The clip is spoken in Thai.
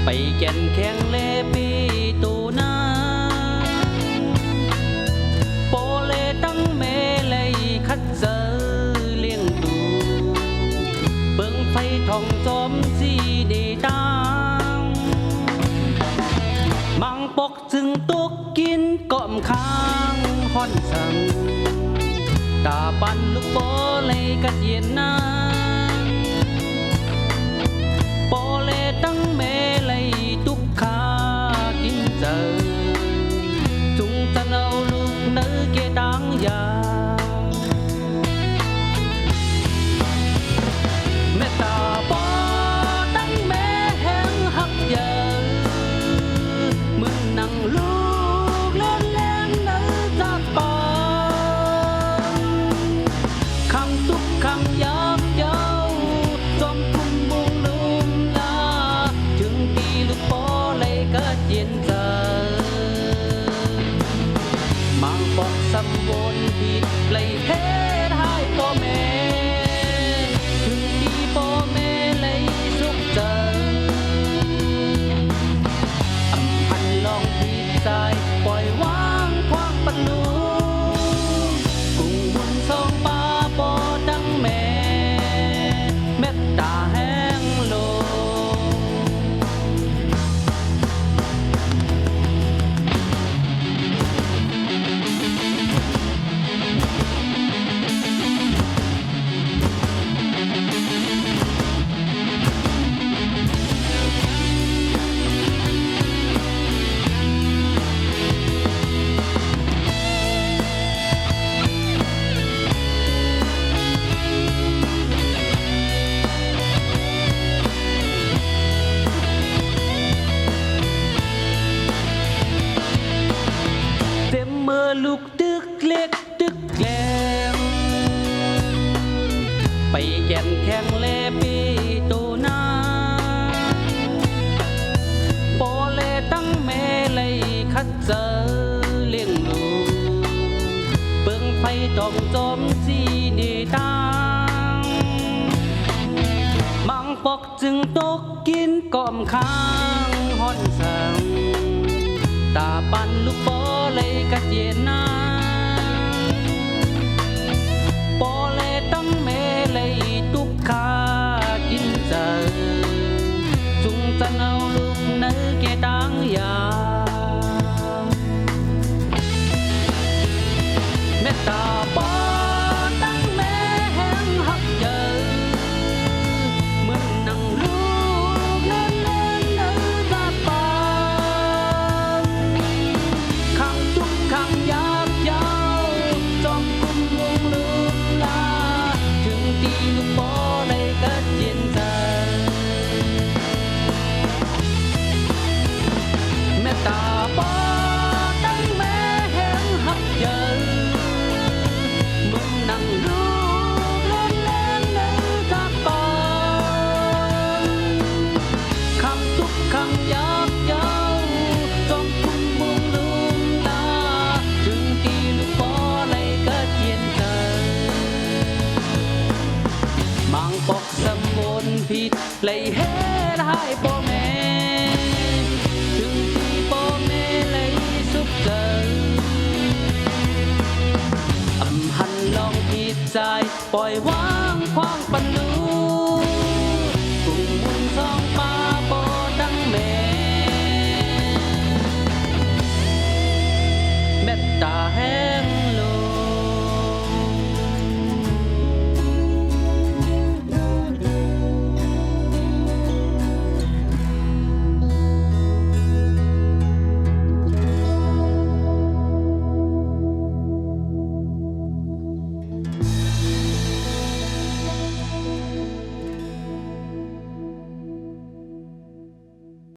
ไปแก่นแข็งเลปีตูนาโปเลตั้งเมเลยคัดเจอเลี้ยงดูเบิ่งไฟทองจอมสีเดตางมังปกจึงตกกินก้อมค้างห่อนสั่งตาปันลูกโปเลยกัดเย็นนาโปเลตั้งเมเลยตุกขากินเจอจุงจะเอาลูกเนื้อเกตังยาแม่ตาปอตั้งแม่แห้งหักเยอะมึงนั่งลูกเล่นเล่นเนื้อจากปอคำตุกคำยับเย้าจอมทุ่มบุงลุมลาถึงปีลูกปอเลยก็เย็นเจอมังปอกสำบนผิดเลยเฮ็ดให้พ่อแม่ถึงดีพ่อแม่เลยสุขเจออำพันลองผิดใจปล่อยวางความปันลูกุ้งบุญสองปาปอดังแม่เม็ดตาแห้งโลเต็มมือลูกตึกเล็กตึกแกลมไปแก่นแข็งเลปีตูนาโปเลตั้งเมเลยคัดเจอเลี้ยงลูกเบิ่งไฟตอมจอมสีดีตางมังปอกจึงตกกินก้อมค้างห่อนสั่งตาปันลูกปอเลยกัดเย็นนาปอเลยตั้งเมเลยตุกขากินเจอจุงจะเอาลูกเนื้อแกตังยาแม่ตาปอตั้งแม่แห้งหักเจอเหมือนนั่งลูกเล่นเล่นเนื้อตาปาคำทุกคำยับเย้าจอมกุมวงลืมลาถึงตีลูกปอเลยก็เย็นใจแม่ตาปอตั้งแม่แห้งหักเยอะมึงนั่งลูกเล่นเล่นเนื้อจากปอคำทุกคำยับเย้าจอมกุมวงลืมลาถึงตีลูกปอเลยก็เย็นใจมังปอกสมุนผิดเลย